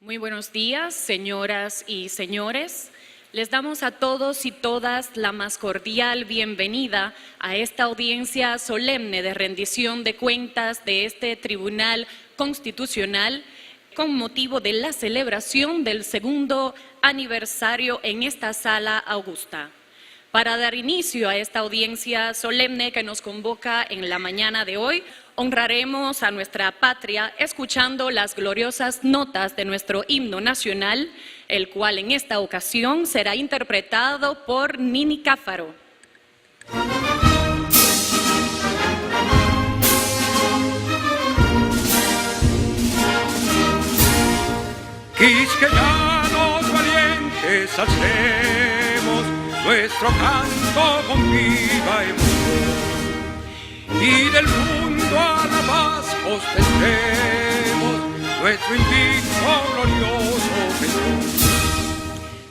Muy buenos días, señoras y señores. Les damos a todos y todas la más cordial bienvenida a esta audiencia solemne de rendición de cuentas de este Tribunal Constitucional con motivo de la celebración del segundo aniversario en esta sala augusta. Para dar inicio a esta audiencia solemne que nos convoca en la mañana de hoy, honraremos a nuestra patria escuchando las gloriosas notas de nuestro himno nacional, el cual en esta ocasión será interpretado por Nini Cáfaro. Quisqueyanos valientes alcemos nuestro canto con viva emoción, y del mundo a la paz ostentemos nuestro invicto glorioso Jesús.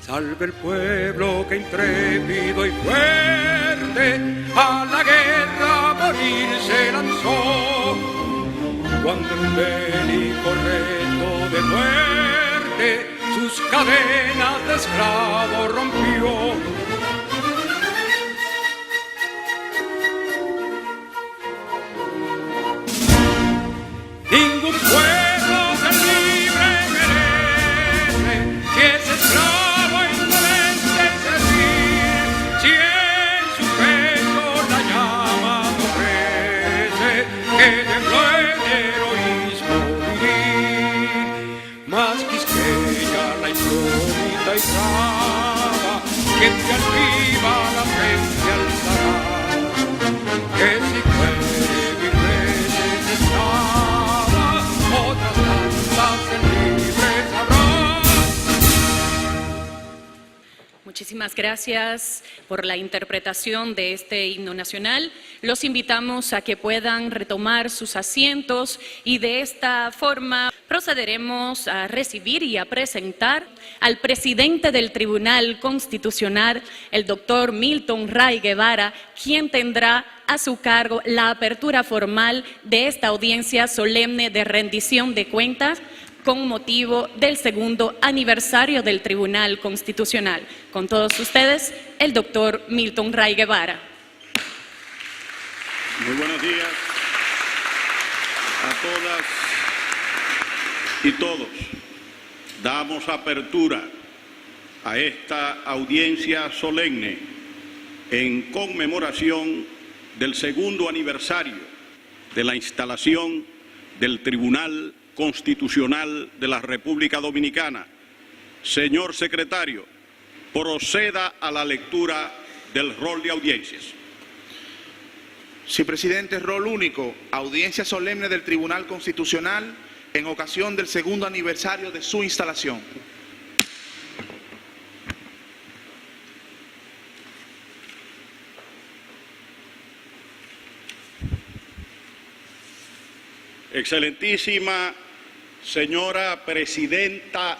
Salve el pueblo que intrépido y fuerte a la guerra a morir se lanzó, cuando en un bélico reto de muerte sus cadenas de esclavo rompió. Ningún pueblo tan libre merece, si es esclavo indolente y servir, si en su pecho la llama no crece, que tembló el heroísmo vivir. Mas Quisqueya la insólita y brava, quien te altiva la frente alzará, que si fuere mil veces esclava, otras tantas en libres habrá. Muchísimas gracias por la interpretación de este himno nacional. Los invitamos a que puedan retomar sus asientos y de esta forma procederemos a recibir y a presentar al presidente del Tribunal Constitucional, el doctor Milton Ray Guevara, quien tendrá a su cargo la apertura formal de esta audiencia solemne de rendición de cuentas con motivo del segundo aniversario del Tribunal Constitucional. Con todos ustedes, el doctor Milton Ray Guevara. Muy buenos días a todas y todos. Damos apertura a esta audiencia solemne en conmemoración del segundo aniversario de la instalación del Tribunal Constitucional de la República Dominicana. Señor secretario, proceda a la lectura del rol de audiencias. Sí, presidente, rol único, audiencia solemne del Tribunal Constitucional en ocasión del segundo aniversario de su instalación. Excelentísima señora Presidenta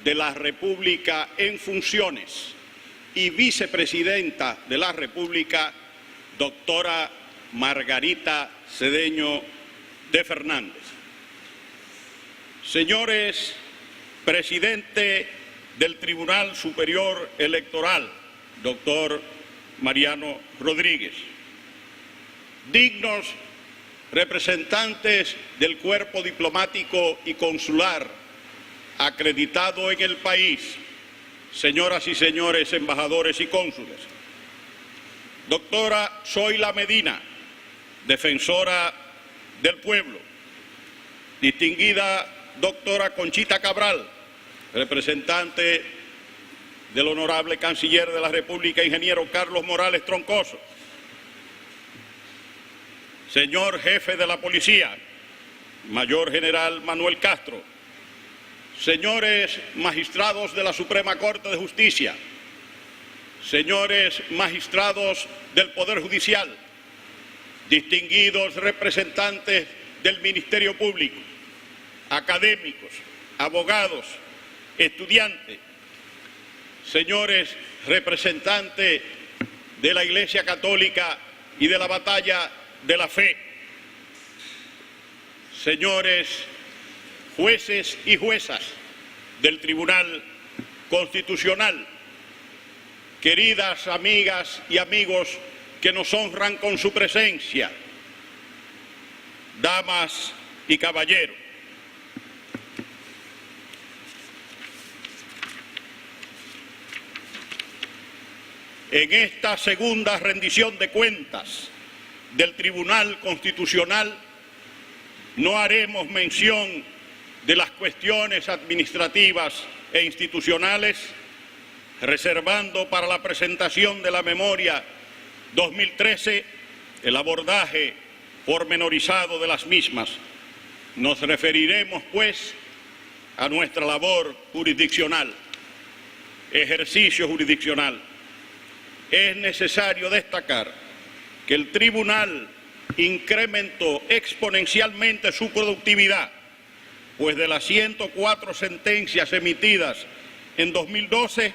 de la República en funciones y Vicepresidenta de la República, doctora Margarita Cedeño de Fernández. Señores Presidente del Tribunal Superior Electoral, doctor Mariano Rodríguez. Dignos representantes del cuerpo diplomático y consular acreditado en el país, señoras y señores embajadores y cónsules. Doctora Zoila Medina, defensora del pueblo. Distinguida doctora Conchita Cabral, representante del honorable canciller de la República, ingeniero Carlos Morales Troncoso. Señor jefe de la policía, mayor general Manuel Castro. Señores magistrados de la Suprema Corte de Justicia, señores magistrados del Poder Judicial, distinguidos representantes del Ministerio Público, académicos, abogados, estudiantes, señores representantes de la Iglesia Católica y de la batalla de la fe, señores jueces y juezas, del Tribunal Constitucional, queridas amigas y amigos que nos honran con su presencia, damas y caballeros, en esta segunda rendición de cuentas del Tribunal Constitucional no haremos mención de las cuestiones administrativas e institucionales, reservando para la presentación de la memoria 2013 el abordaje pormenorizado de las mismas. Nos referiremos, pues, a nuestra labor jurisdiccional, ejercicio jurisdiccional. Es necesario destacar que el tribunal incrementó exponencialmente su productividad, pues de las 104 sentencias emitidas en 2012,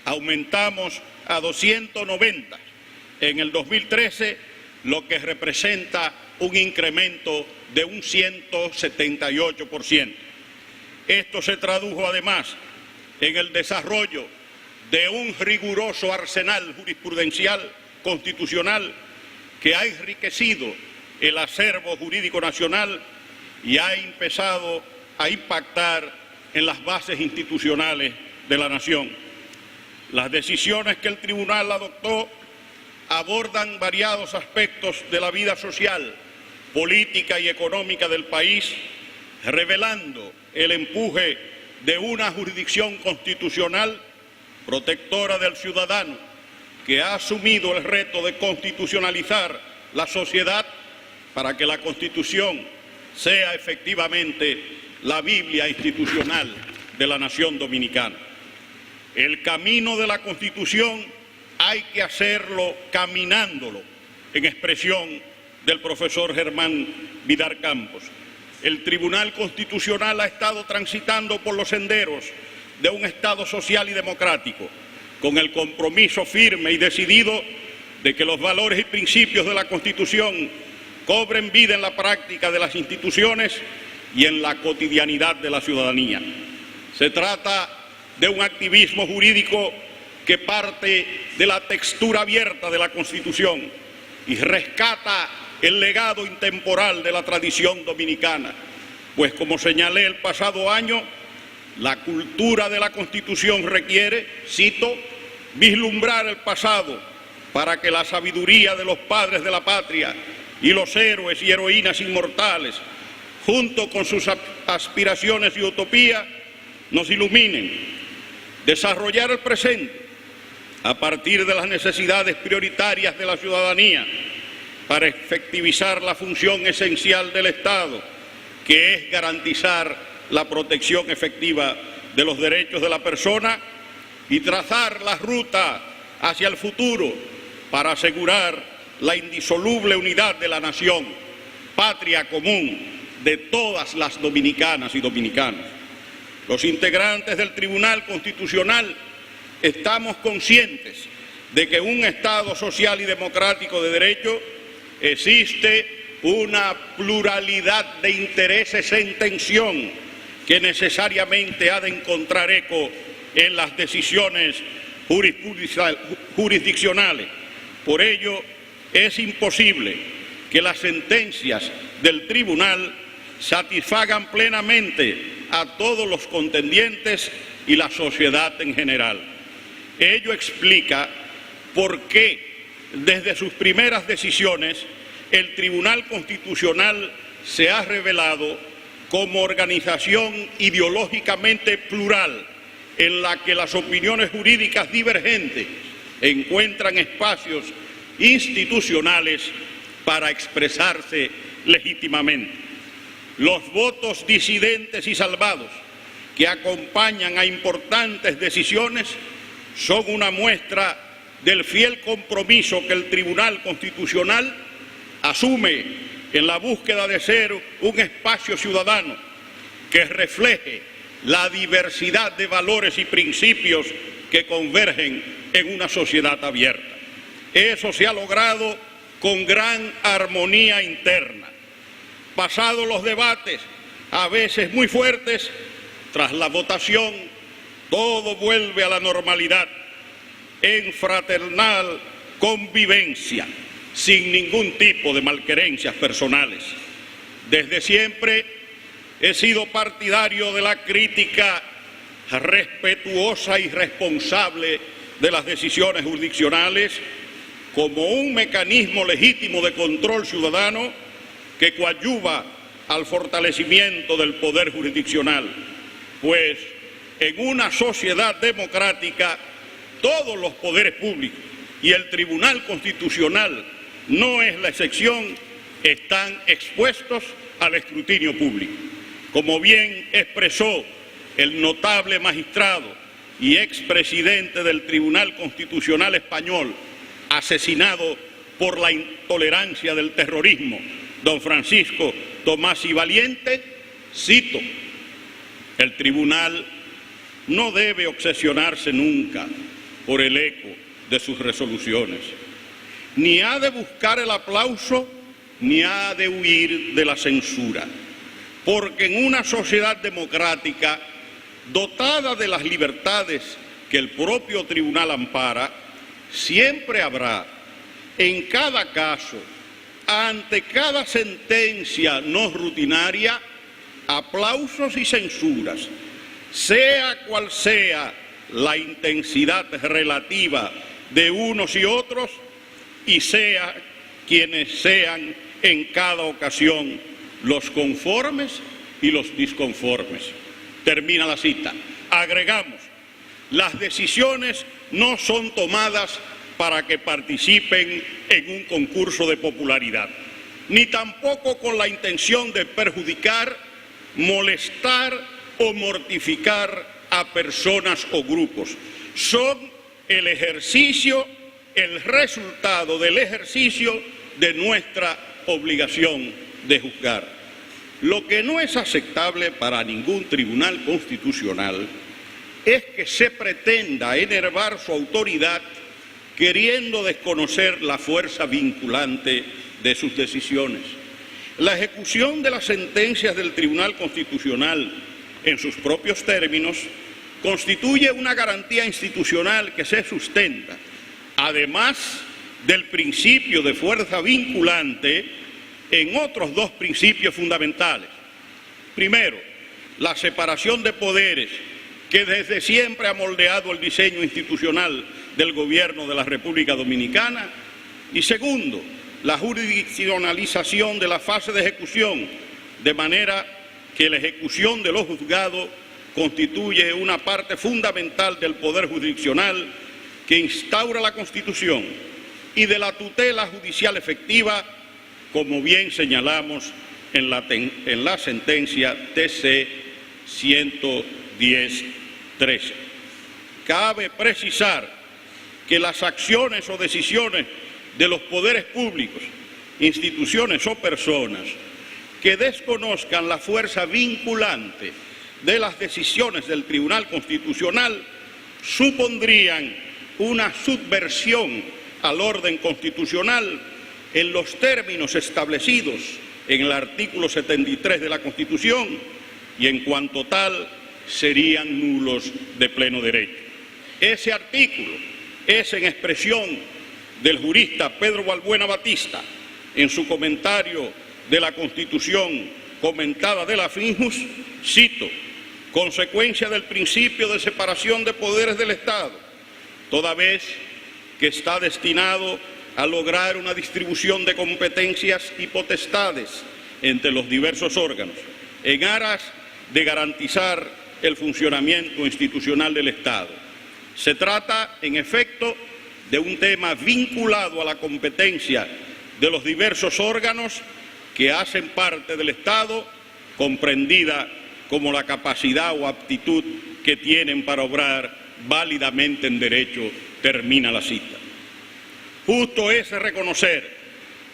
aumentamos a 290 en el 2013, lo que representa un incremento de un 178%. Esto se tradujo además en el desarrollo de un riguroso arsenal jurisprudencial constitucional que ha enriquecido el acervo jurídico nacional y ha empezado a impactar en las bases institucionales de la nación. Las decisiones que el tribunal adoptó abordan variados aspectos de la vida social, política y económica del país, revelando el empuje de una jurisdicción constitucional protectora del ciudadano, que ha asumido el reto de constitucionalizar la sociedad para que la Constitución sea efectivamente la Biblia institucional de la nación dominicana. El camino de la Constitución hay que hacerlo caminándolo, en expresión del profesor Germán Vidal Campos. El Tribunal Constitucional ha estado transitando por los senderos de un Estado social y democrático, con el compromiso firme y decidido de que los valores y principios de la Constitución cobren vida en la práctica de las instituciones y en la cotidianidad de la ciudadanía. Se trata de un activismo jurídico que parte de la textura abierta de la Constitución y rescata el legado intemporal de la tradición dominicana, pues como señalé el pasado año, la cultura de la Constitución requiere, cito, vislumbrar el pasado para que la sabiduría de los padres de la patria y los héroes y heroínas inmortales, junto con sus aspiraciones y utopías, nos iluminen. Desarrollar el presente a partir de las necesidades prioritarias de la ciudadanía para efectivizar la función esencial del Estado, que es garantizar la protección efectiva de los derechos de la persona y trazar la ruta hacia el futuro para asegurar la indisoluble unidad de la nación, patria común de todas las dominicanas y dominicanos. Los integrantes del Tribunal Constitucional estamos conscientes de que en un Estado social y democrático de derecho existe una pluralidad de intereses en tensión que necesariamente ha de encontrar eco en las decisiones jurisdiccionales. Por ello, es imposible que las sentencias del tribunal satisfagan plenamente a todos los contendientes y la sociedad en general. Ello explica por qué, desde sus primeras decisiones, el Tribunal Constitucional se ha revelado como organización ideológicamente plural, en la que las opiniones jurídicas divergentes encuentran espacios institucionales para expresarse legítimamente. Los votos disidentes y salvados que acompañan a importantes decisiones son una muestra del fiel compromiso que el Tribunal Constitucional asume en la búsqueda de ser un espacio ciudadano que refleje la diversidad de valores y principios que convergen en una sociedad abierta. Eso se ha logrado con gran armonía interna. Pasados los debates, a veces muy fuertes, Tras la votación, todo vuelve a la normalidad, en fraternal convivencia, sin ningún tipo de malquerencias personales. Desde siempre he sido partidario de la crítica respetuosa y responsable de las decisiones jurisdiccionales como un mecanismo legítimo de control ciudadano que coadyuva al fortalecimiento del poder jurisdiccional, pues en una sociedad democrática todos los poderes públicos y el Tribunal Constitucional no es la excepción, están expuestos al escrutinio público. Como bien expresó el notable magistrado y expresidente del Tribunal Constitucional español, asesinado por la intolerancia del terrorismo, don Francisco Tomás y Valiente, cito: el tribunal no debe obsesionarse nunca por el eco de sus resoluciones, ni ha de buscar el aplauso, ni ha de huir de la censura, porque en una sociedad democrática dotada de las libertades que el propio tribunal ampara, siempre habrá, en cada caso, ante cada sentencia no rutinaria, aplausos y censuras, sea cual sea la intensidad relativa de unos y otros, y sea quienes sean en cada ocasión los conformes y los disconformes. Termina la cita. Agregamos: las decisiones no son tomadas para que participen en un concurso de popularidad, ni tampoco con la intención de perjudicar, molestar o mortificar a personas o grupos. Son el resultado del ejercicio de nuestra obligación de juzgar. Lo que no es aceptable para ningún tribunal constitucional es que se pretenda enervar su autoridad queriendo desconocer la fuerza vinculante de sus decisiones. La ejecución de las sentencias del Tribunal Constitucional en sus propios términos constituye una garantía institucional que se sustenta, además del principio de fuerza vinculante, en otros dos principios fundamentales. Primero, la separación de poderes, que desde siempre ha moldeado el diseño institucional del Gobierno de la República Dominicana. Y segundo, la jurisdiccionalización de la fase de ejecución, de manera que la ejecución de los juzgados constituye una parte fundamental del poder jurisdiccional que instaura la Constitución y de la tutela judicial efectiva, como bien señalamos en la sentencia TC 110-13. Cabe precisar que las acciones o decisiones de los poderes públicos, instituciones o personas que desconozcan la fuerza vinculante de las decisiones del Tribunal Constitucional supondrían una subversión al orden constitucional en los términos establecidos en el artículo 73 de la Constitución, y en cuanto tal serían nulos de pleno derecho. Ese artículo es en expresión del jurista Pedro Balbuena Batista en su comentario de la Constitución comentada de la FINJUS, cito: consecuencia del principio de separación de poderes del Estado, toda vez que está destinado a lograr una distribución de competencias y potestades entre los diversos órganos, en aras de garantizar el funcionamiento institucional del Estado. Se trata, en efecto, de un tema vinculado a la competencia de los diversos órganos que hacen parte del Estado, comprendida como la capacidad o aptitud que tienen para obrar válidamente en derecho. Termina la cita. Justo es reconocer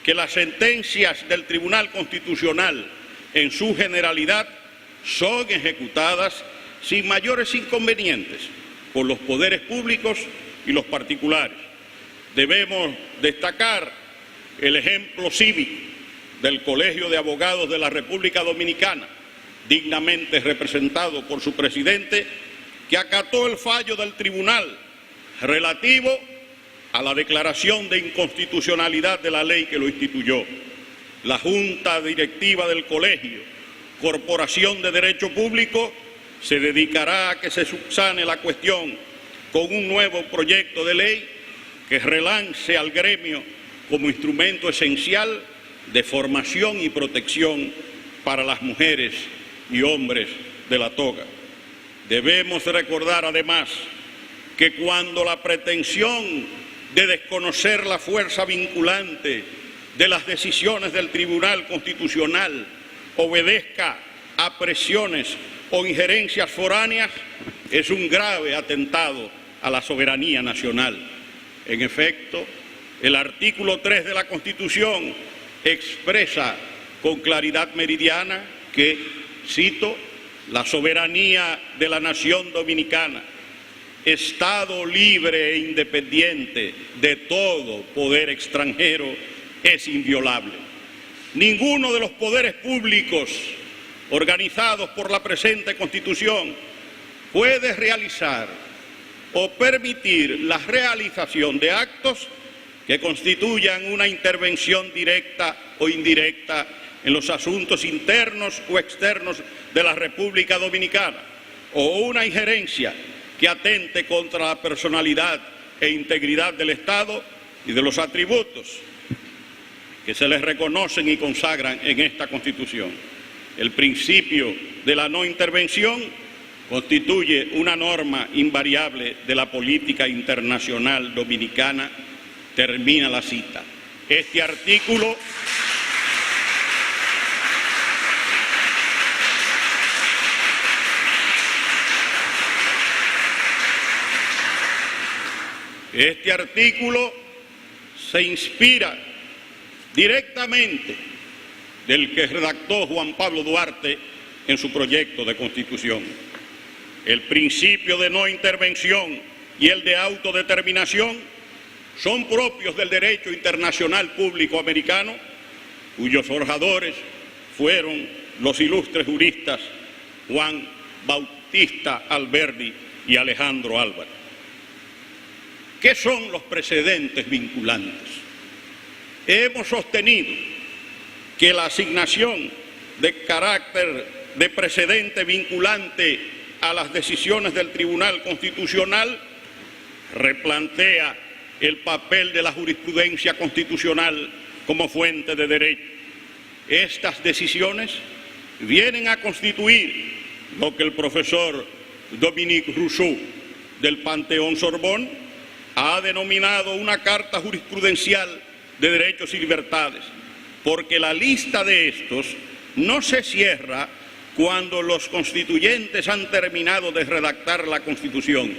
que las sentencias del Tribunal Constitucional, en su generalidad, son ejecutadas sin mayores inconvenientes por los poderes públicos y los particulares. Debemos destacar el ejemplo cívico del Colegio de Abogados de la República Dominicana, dignamente representado por su presidente, que acató el fallo del tribunal relativo a la declaración de inconstitucionalidad de la ley que lo instituyó. La Junta Directiva del Colegio Corporación de Derecho Público se dedicará a que se subsane la cuestión con un nuevo proyecto de ley que relance al gremio como instrumento esencial de formación y protección para las mujeres y hombres de la toga. Debemos recordar además que cuando la pretensión de desconocer la fuerza vinculante de las decisiones del Tribunal Constitucional obedezca a presiones o injerencias foráneas, es un grave atentado a la soberanía nacional. En efecto, el artículo 3 de la Constitución expresa con claridad meridiana que, cito, la soberanía de la nación dominicana, Estado libre e independiente de todo poder extranjero, es inviolable. Ninguno de los poderes públicos organizados por la presente Constitución puede realizar o permitir la realización de actos que constituyan una intervención directa o indirecta en los asuntos internos o externos de la República Dominicana, o una injerencia que atente contra la personalidad e integridad del Estado y de los atributos que se les reconocen y consagran en esta Constitución. El principio de la no intervención constituye una norma invariable de la política internacional dominicana. Termina la cita. Este artículo se inspira directamente del que redactó Juan Pablo Duarte en su proyecto de Constitución. El principio de no intervención y el de autodeterminación son propios del derecho internacional público americano, cuyos forjadores fueron los ilustres juristas Juan Bautista Alberdi y Alejandro Álvarez. ¿Qué son los precedentes vinculantes? Hemos sostenido que la asignación de carácter de precedente vinculante a las decisiones del Tribunal Constitucional replantea el papel de la jurisprudencia constitucional como fuente de derecho. Estas decisiones vienen a constituir lo que el profesor Dominique Rousseau del Panteón Sorbonne ha denominado una carta jurisprudencial de derechos y libertades, porque la lista de estos no se cierra cuando los constituyentes han terminado de redactar la Constitución.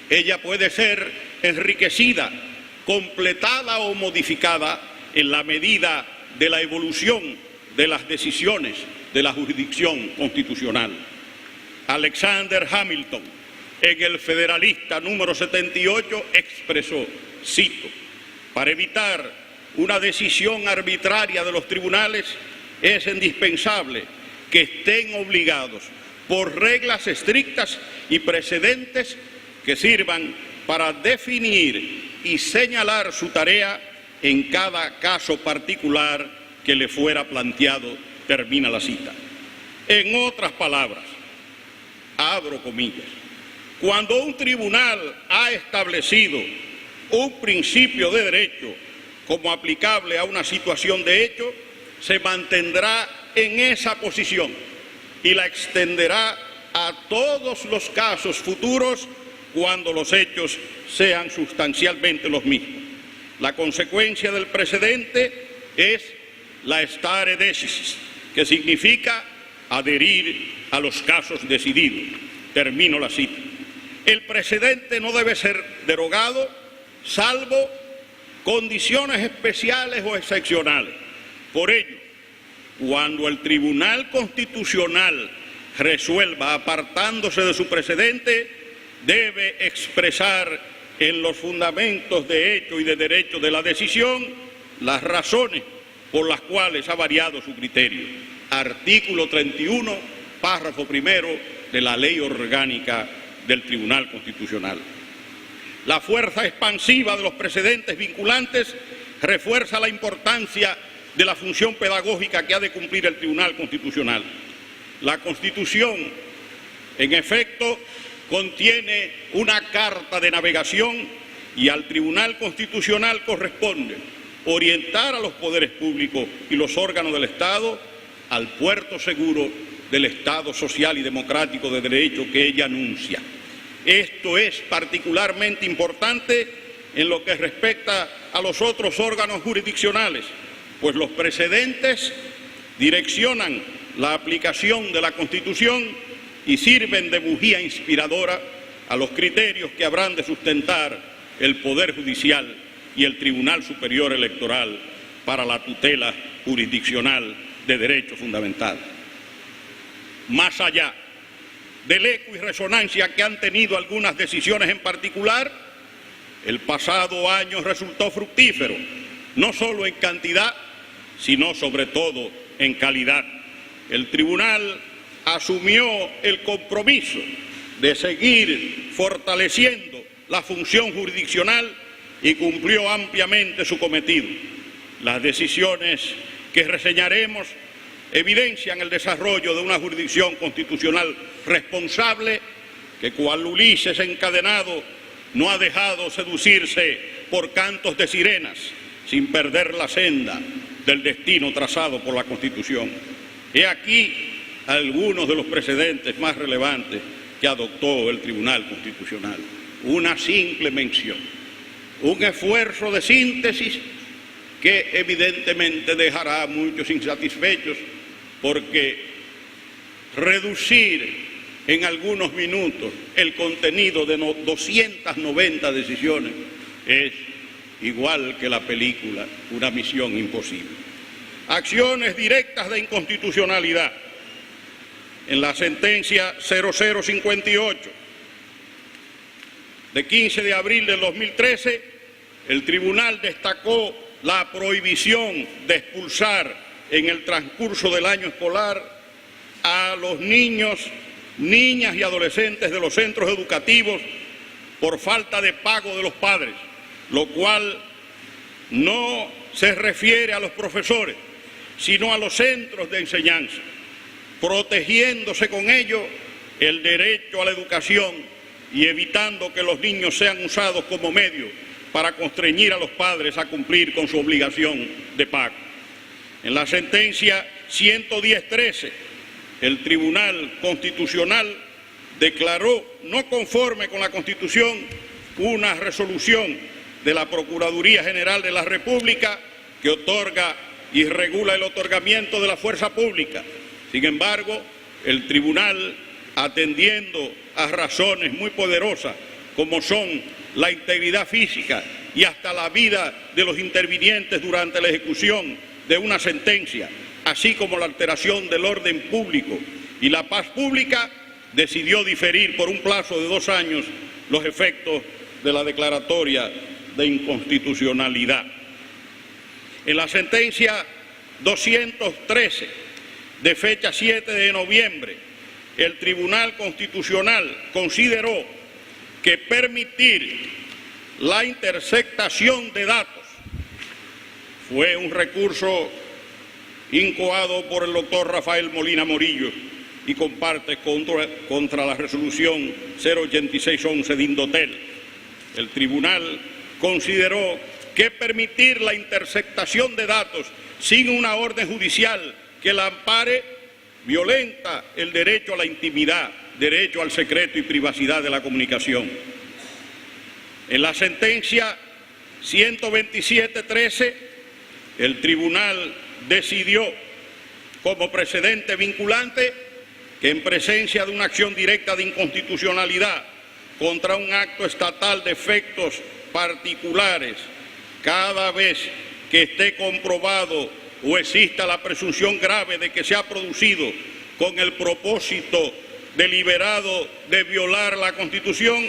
Ella puede ser enriquecida, completada o modificada en la medida de la evolución de las decisiones de la jurisdicción constitucional. Alexander Hamilton, en el Federalista número 78, expresó, cito, para evitar una decisión arbitraria de los tribunales es indispensable que estén obligados por reglas estrictas y precedentes que sirvan para definir y señalar su tarea en cada caso particular que le fuera planteado. Termina la cita. En otras palabras, abro comillas, cuando un tribunal ha establecido un principio de derecho como aplicable a una situación de hecho, se mantendrá en esa posición y la extenderá a todos los casos futuros cuando los hechos sean sustancialmente los mismos. La consecuencia del precedente es la stare decisis, que significa adherir a los casos decididos. Termino la cita. El precedente no debe ser derogado, salvo condiciones especiales o excepcionales. Por ello, cuando el Tribunal Constitucional resuelva apartándose de su precedente, debe expresar en los fundamentos de hecho y de derecho de la decisión las razones por las cuales ha variado su criterio. Artículo 31 párrafo primero de la Ley Orgánica del Tribunal Constitucional. La fuerza expansiva de los precedentes vinculantes refuerza la importancia de la función pedagógica que ha de cumplir el Tribunal Constitucional. La Constitución, en efecto, contiene una carta de navegación y al Tribunal Constitucional corresponde orientar a los poderes públicos y los órganos del Estado al puerto seguro del Estado social y democrático de derecho que ella anuncia. Esto es particularmente importante en lo que respecta a los otros órganos jurisdiccionales, pues los precedentes direccionan la aplicación de la Constitución y sirven de bujía inspiradora a los criterios que habrán de sustentar el Poder Judicial y el Tribunal Superior Electoral para la tutela jurisdiccional de derechos fundamentales. Más allá del eco y resonancia que han tenido algunas decisiones en particular, el pasado año resultó fructífero, no solo en cantidad, sino sobre todo en calidad. El tribunal asumió el compromiso de seguir fortaleciendo la función jurisdiccional y cumplió ampliamente su cometido. Las decisiones que reseñaremos evidencian el desarrollo de una jurisdicción constitucional responsable que, cual Ulises encadenado, no ha dejado seducirse por cantos de sirenas sin perder la senda del destino trazado por la Constitución. He aquí algunos de los precedentes más relevantes que adoptó el Tribunal Constitucional. Una simple mención, un esfuerzo de síntesis que evidentemente dejará a muchos insatisfechos, porque reducir en algunos minutos el contenido de 290 decisiones es, igual que la película, una misión imposible. Acciones directas de inconstitucionalidad. En la sentencia 0058 de 15 de abril del 2013, el tribunal destacó la prohibición de expulsar en el transcurso del año escolar a los niños, niñas y adolescentes de los centros educativos por falta de pago de los padres, lo cual no se refiere a los profesores, sino a los centros de enseñanza, protegiéndose con ello el derecho a la educación y evitando que los niños sean usados como medio para constreñir a los padres a cumplir con su obligación de pago. En la sentencia 110-13, el Tribunal Constitucional declaró no conforme con la Constitución una resolución de la Procuraduría General de la República que otorga y regula el otorgamiento de la fuerza pública. Sin embargo, el tribunal, atendiendo a razones muy poderosas como son la integridad física y hasta la vida de los intervinientes durante la ejecución de una sentencia, así como la alteración del orden público y la paz pública, decidió diferir por un plazo de 2 años los efectos de la declaratoria de inconstitucionalidad. En la sentencia 213 de fecha 7 de noviembre, el Tribunal Constitucional consideró que permitir la interceptación de datos fue un recurso incoado por el doctor Rafael Molina Morillo y comparte contra la resolución 08611 de Indotel. El tribunal consideró que permitir la interceptación de datos sin una orden judicial que la ampare violenta el derecho a la intimidad, derecho al secreto y privacidad de la comunicación. En la sentencia 127-13, el tribunal decidió como precedente vinculante que en presencia de una acción directa de inconstitucionalidad contra un acto estatal de efectos particulares, cada vez que esté comprobado o exista la presunción grave de que se ha producido con el propósito deliberado de violar la Constitución,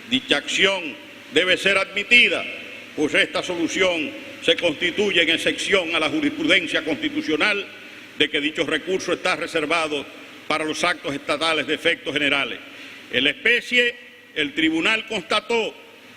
dicha acción debe ser admitida, pues esta solución se constituye en excepción a la jurisprudencia constitucional de que dicho recurso está reservado para los actos estatales de efectos generales. En la especie, el tribunal constató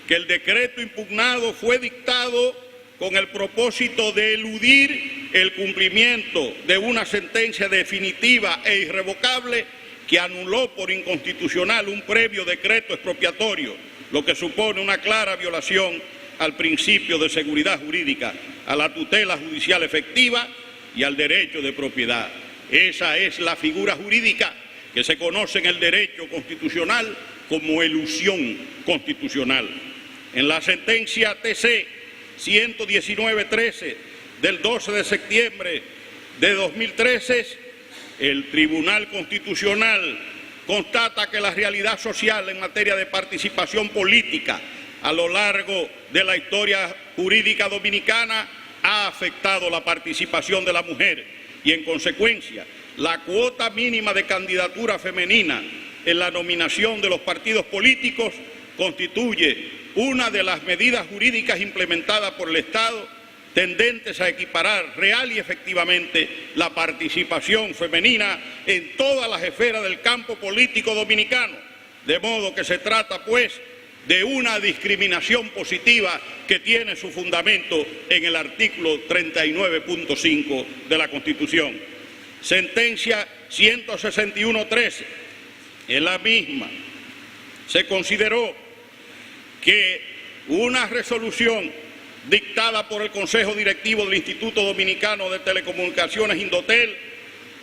que el decreto impugnado fue dictado con el propósito de eludir el cumplimiento de una sentencia definitiva e irrevocable que anuló por inconstitucional un previo decreto expropiatorio, lo que supone una clara violación al principio de seguridad jurídica, a la tutela judicial efectiva y al derecho de propiedad. Esa es la figura jurídica que se conoce en el derecho constitucional como elusión constitucional. En la sentencia TC 119-13 del 12 de septiembre de 2013, el Tribunal Constitucional constata que la realidad social en materia de participación política a lo largo de la historia jurídica dominicana ha afectado la participación de la mujer y, en consecuencia, la cuota mínima de candidatura femenina en la nominación de los partidos políticos constituye una de las medidas jurídicas implementadas por el Estado tendentes a equiparar real y efectivamente la participación femenina en todas las esferas del campo político dominicano, de modo que se trata, pues, de una discriminación positiva que tiene su fundamento en el artículo 39.5 de la Constitución. Sentencia 161-13, en la misma se consideró que una resolución dictada por el Consejo Directivo del Instituto Dominicano de Telecomunicaciones Indotel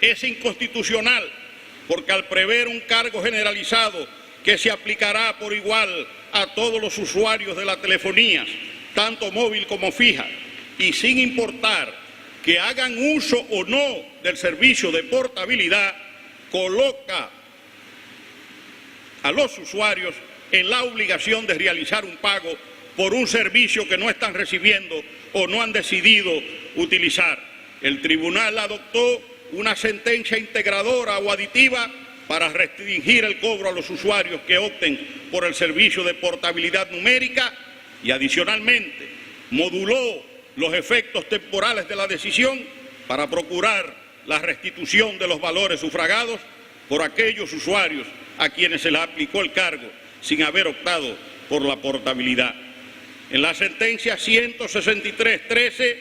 es inconstitucional, porque al prever un cargo generalizado que se aplicará por igual a todos los usuarios de la telefonía, tanto móvil como fija, y sin importar que hagan uso o no del servicio de portabilidad, coloca a los usuarios en la obligación de realizar un pago por un servicio que no están recibiendo o no han decidido utilizar. El tribunal adoptó una sentencia integradora o aditiva para restringir el cobro a los usuarios que opten por el servicio de portabilidad numérica y, adicionalmente, moduló los efectos temporales de la decisión para procurar la restitución de los valores sufragados por aquellos usuarios a quienes se les aplicó el cargo sin haber optado por la portabilidad. En la sentencia 163-13,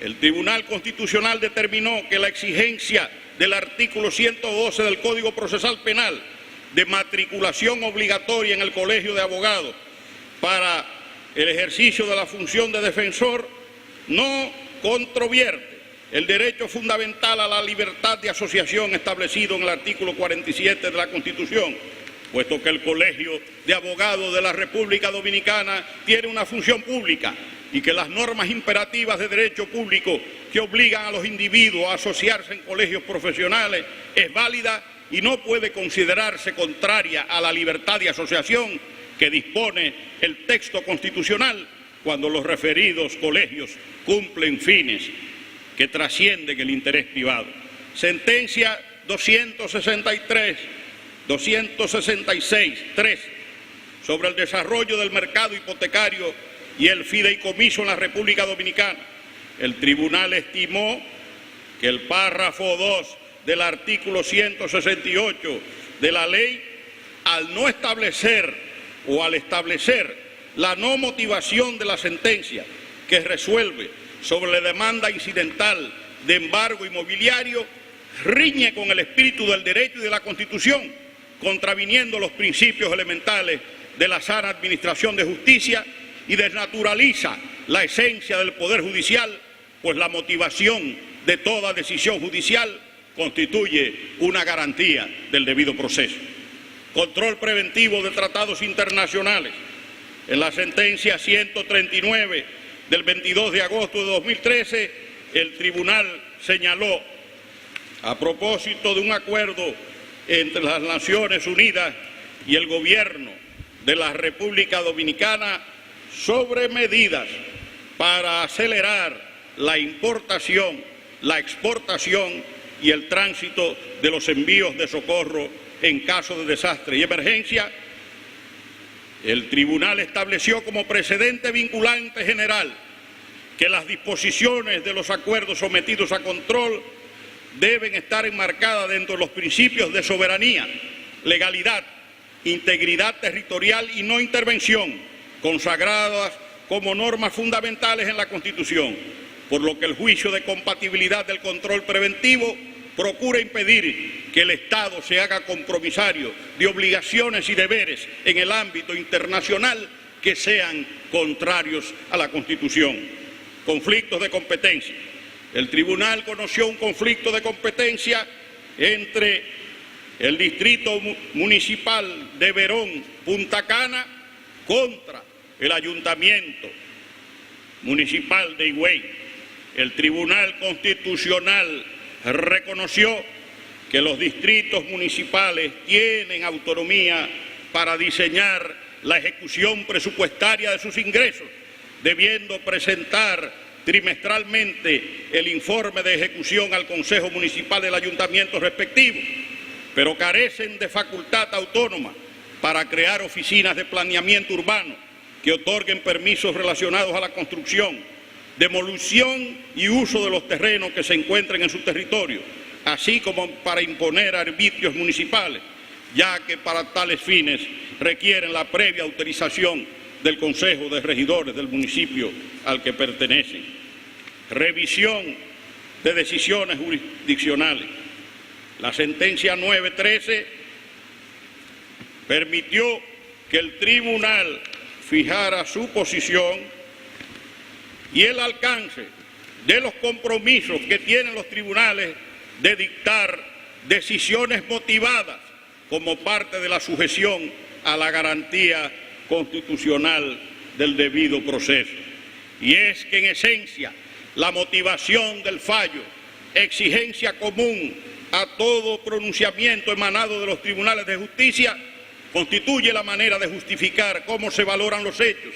el Tribunal Constitucional determinó que la exigencia del artículo 112 del Código Procesal Penal de matriculación obligatoria en el Colegio de Abogados para el ejercicio de la función de defensor no controvierte el derecho fundamental a la libertad de asociación establecido en el artículo 47 de la Constitución, puesto que el Colegio de Abogados de la República Dominicana tiene una función pública y que las normas imperativas de derecho público que obligan a los individuos a asociarse en colegios profesionales es válida y no puede considerarse contraria a la libertad de asociación que dispone el texto constitucional cuando los referidos colegios cumplen fines que trascienden el interés privado. Sentencia 266-3 sobre el desarrollo del mercado hipotecario y el fideicomiso en la República Dominicana. El tribunal estimó que el párrafo 2 del artículo 168 de la ley, al no establecer o al establecer la no motivación de la sentencia que resuelve sobre la demanda incidental de embargo inmobiliario, riñe con el espíritu del derecho y de la Constitución, contraviniendo los principios elementales de la sana administración de justicia y desnaturaliza la esencia del Poder Judicial, pues la motivación de toda decisión judicial constituye una garantía del debido proceso. Control preventivo de tratados internacionales. En la sentencia 139 del 22 de agosto de 2013, el tribunal señaló, a propósito de un acuerdo entre las Naciones Unidas y el gobierno de la República Dominicana sobre medidas para acelerar la importación, la exportación y el tránsito de los envíos de socorro en caso de desastre y emergencia, el tribunal estableció como precedente vinculante general que las disposiciones de los acuerdos sometidos a control deben estar enmarcadas dentro de los principios de soberanía, legalidad, integridad territorial y no intervención, consagradas como normas fundamentales en la Constitución, por lo que el juicio de compatibilidad del control preventivo procura impedir que el Estado se haga compromisario de obligaciones y deberes en el ámbito internacional que sean contrarios a la Constitución. Conflictos de competencia. El tribunal conoció un conflicto de competencia entre el Distrito Municipal de Verón, Punta Cana, contra el Ayuntamiento Municipal de Higüey. El Tribunal Constitucional reconoció que los distritos municipales tienen autonomía para diseñar la ejecución presupuestaria de sus ingresos, debiendo presentar trimestralmente el informe de ejecución al Consejo Municipal del Ayuntamiento respectivo, pero carecen de facultad autónoma para crear oficinas de planeamiento urbano que otorguen permisos relacionados a la construcción, demolición y uso de los terrenos que se encuentren en su territorio, así como para imponer arbitrios municipales, ya que para tales fines requieren la previa autorización del Consejo de Regidores del municipio al que pertenecen. Revisión de decisiones jurisdiccionales. La sentencia 913 permitió que el tribunal fijara su posición y el alcance de los compromisos que tienen los tribunales de dictar decisiones motivadas como parte de la sujeción a la garantía constitucional del debido proceso. Y es que en esencia la motivación del fallo, exigencia común a todo pronunciamiento emanado de los tribunales de justicia, constituye la manera de justificar cómo se valoran los hechos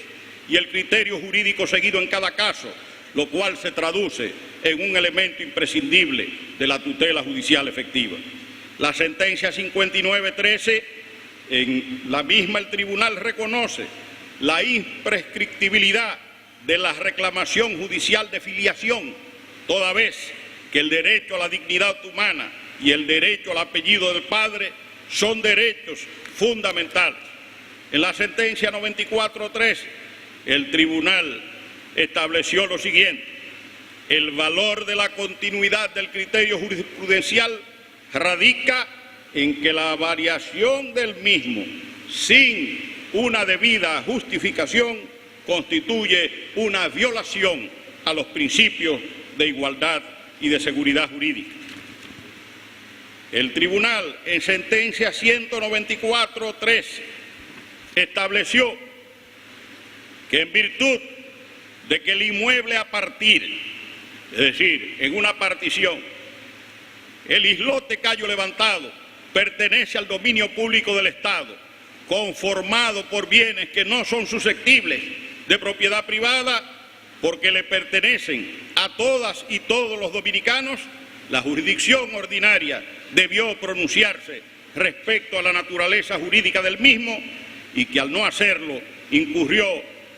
y el criterio jurídico seguido en cada caso, lo cual se traduce en un elemento imprescindible de la tutela judicial efectiva. La sentencia 5913, en la misma el tribunal reconoce la imprescriptibilidad de la reclamación judicial de filiación, toda vez que el derecho a la dignidad humana y el derecho al apellido del padre son derechos fundamentales. En la sentencia 9413, el tribunal estableció lo siguiente: el valor de la continuidad del criterio jurisprudencial radica en que la variación del mismo sin una debida justificación constituye una violación a los principios de igualdad y de seguridad jurídica. El tribunal, en sentencia 194.13, estableció que en virtud de que el inmueble a partir, es decir, en una partición, el islote Cayo Levantado pertenece al dominio público del Estado, conformado por bienes que no son susceptibles de propiedad privada porque le pertenecen a todas y todos los dominicanos, la jurisdicción ordinaria debió pronunciarse respecto a la naturaleza jurídica del mismo y que al no hacerlo incurrió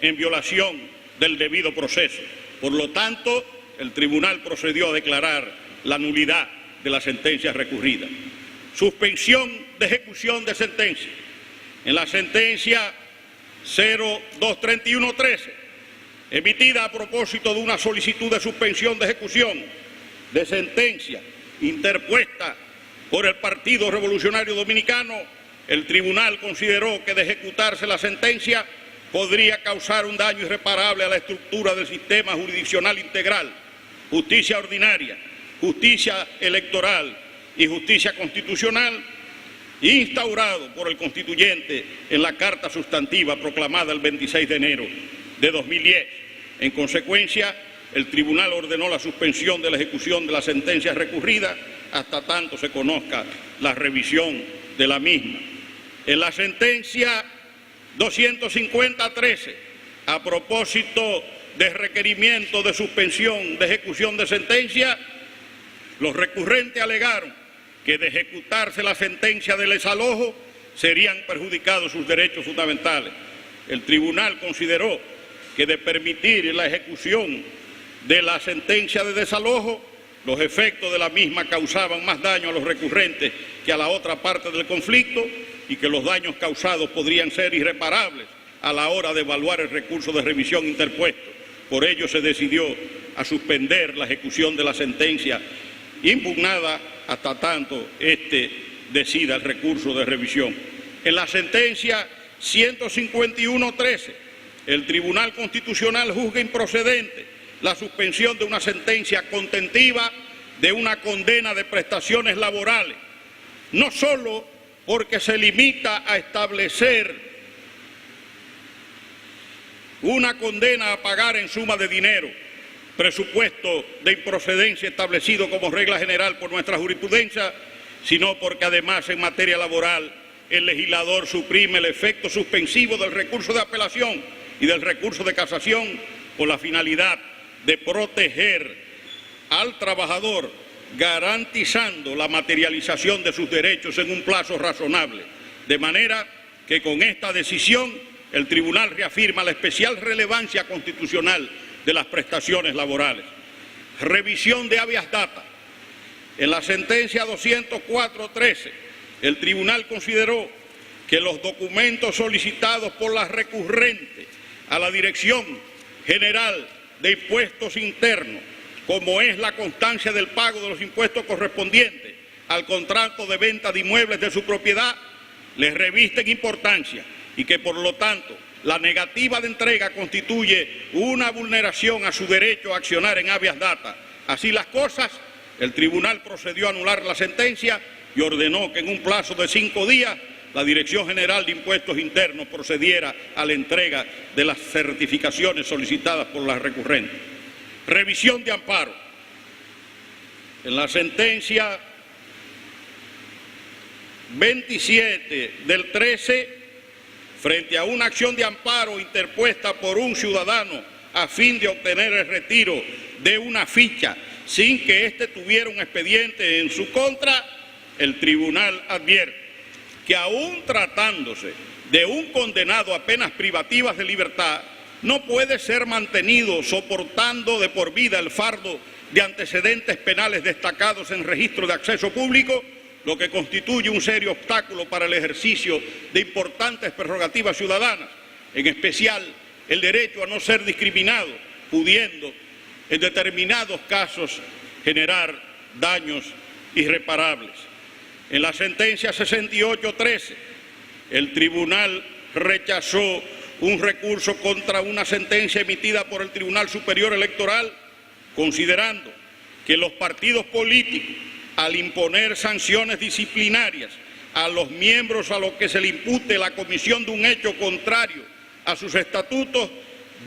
en violación del debido proceso. Por lo tanto, el tribunal procedió a declarar la nulidad de la sentencia recurrida. Suspensión de ejecución de sentencia. En la sentencia 023113, emitida a propósito de una solicitud de suspensión de ejecución de sentencia interpuesta por el Partido Revolucionario Dominicano, el tribunal consideró que de ejecutarse la sentencia podría causar un daño irreparable a la estructura del sistema jurisdiccional integral, justicia ordinaria, justicia electoral y justicia constitucional, instaurado por el constituyente en la Carta Sustantiva proclamada el 26 de enero de 2010. En consecuencia, el tribunal ordenó la suspensión de la ejecución de la sentencia recurrida hasta tanto se conozca la revisión de la misma. En la sentencia 250-13, a propósito de requerimiento de suspensión de ejecución de sentencia, los recurrentes alegaron que de ejecutarse la sentencia de desalojo serían perjudicados sus derechos fundamentales. El tribunal consideró que de permitir la ejecución de la sentencia de desalojo, los efectos de la misma causaban más daño a los recurrentes que a la otra parte del conflicto y que los daños causados podrían ser irreparables a la hora de evaluar el recurso de revisión interpuesto. Por ello se decidió a suspender la ejecución de la sentencia impugnada hasta tanto decida el recurso de revisión. En la sentencia 151-13, el Tribunal Constitucional juzga improcedente la suspensión de una sentencia contentiva de una condena de prestaciones laborales, no solo porque se limita a establecer una condena a pagar en suma de dinero, presupuesto de improcedencia establecido como regla general por nuestra jurisprudencia, sino porque además en materia laboral el legislador suprime el efecto suspensivo del recurso de apelación y del recurso de casación con la finalidad de proteger al trabajador, garantizando la materialización de sus derechos en un plazo razonable. De manera que con esta decisión el Tribunal reafirma la especial relevancia constitucional de las prestaciones laborales. Revisión de habeas data. En la sentencia 204-13, el Tribunal consideró que los documentos solicitados por la recurrente a la Dirección General de Impuestos Internos, como es la constancia del pago de los impuestos correspondientes al contrato de venta de inmuebles de su propiedad, les revisten importancia y que por lo tanto la negativa de entrega constituye una vulneración a su derecho a accionar en habeas data. Así las cosas, el tribunal procedió a anular la sentencia y ordenó que en un plazo de 5 días la Dirección General de Impuestos Internos procediera a la entrega de las certificaciones solicitadas por la recurrente. Revisión de amparo. En la sentencia 27 del 13, frente a una acción de amparo interpuesta por un ciudadano a fin de obtener el retiro de una ficha sin que éste tuviera un expediente en su contra, el tribunal advierte que aún tratándose de un condenado a penas privativas de libertad, no puede ser mantenido soportando de por vida el fardo de antecedentes penales destacados en registro de acceso público, lo que constituye un serio obstáculo para el ejercicio de importantes prerrogativas ciudadanas, en especial el derecho a no ser discriminado, pudiendo en determinados casos generar daños irreparables. En la sentencia 68-13, el tribunal rechazó un recurso contra una sentencia emitida por el Tribunal Superior Electoral, considerando que los partidos políticos, al imponer sanciones disciplinarias a los miembros a los que se le impute la comisión de un hecho contrario a sus estatutos,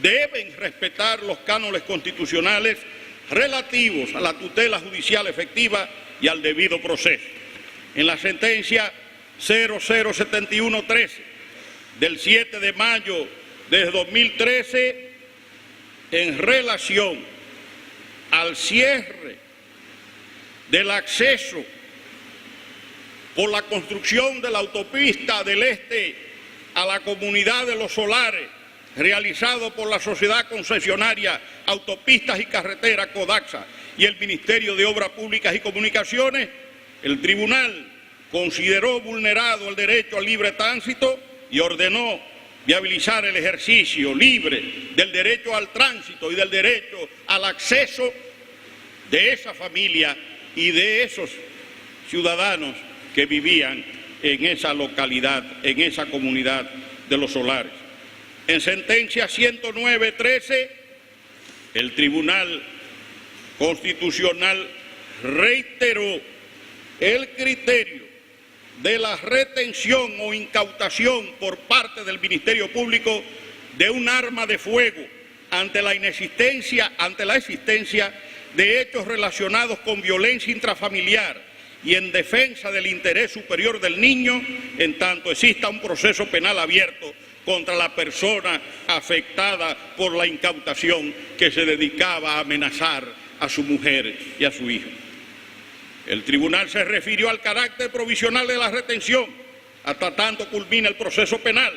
deben respetar los cánones constitucionales relativos a la tutela judicial efectiva y al debido proceso. En la sentencia 0071-13 del 7 de mayo de 2013, en relación al cierre del acceso por la construcción de la autopista del Este a la comunidad de Los Solares, realizado por la Sociedad Concesionaria Autopistas y Carreteras Codaxa y el Ministerio de Obras Públicas y Comunicaciones, el tribunal consideró vulnerado el derecho al libre tránsito y ordenó viabilizar el ejercicio libre del derecho al tránsito y del derecho al acceso de esa familia y de esos ciudadanos que vivían en esa localidad, en esa comunidad de Los Solares. En sentencia 109-13, el Tribunal Constitucional reiteró el criterio de la retención o incautación por parte del Ministerio Público de un arma de fuego ante la existencia de hechos relacionados con violencia intrafamiliar y en defensa del interés superior del niño, en tanto exista un proceso penal abierto contra la persona afectada por la incautación que se dedicaba a amenazar a su mujer y a su hijo. El tribunal se refirió al carácter provisional de la retención hasta tanto culmina el proceso penal,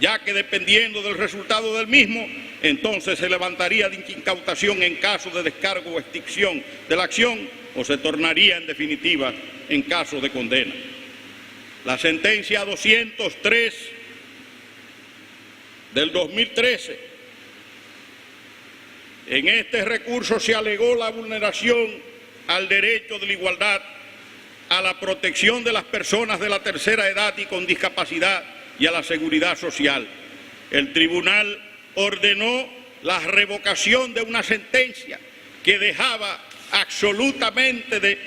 ya que dependiendo del resultado del mismo, entonces se levantaría de incautación en caso de descargo o extinción de la acción o se tornaría en definitiva en caso de condena. La sentencia 203 del 2013, en este recurso se alegó la vulneración al derecho de la igualdad, a la protección de las personas de la tercera edad y con discapacidad y a la seguridad social. El tribunal ordenó la revocación de una sentencia que dejaba absolutamente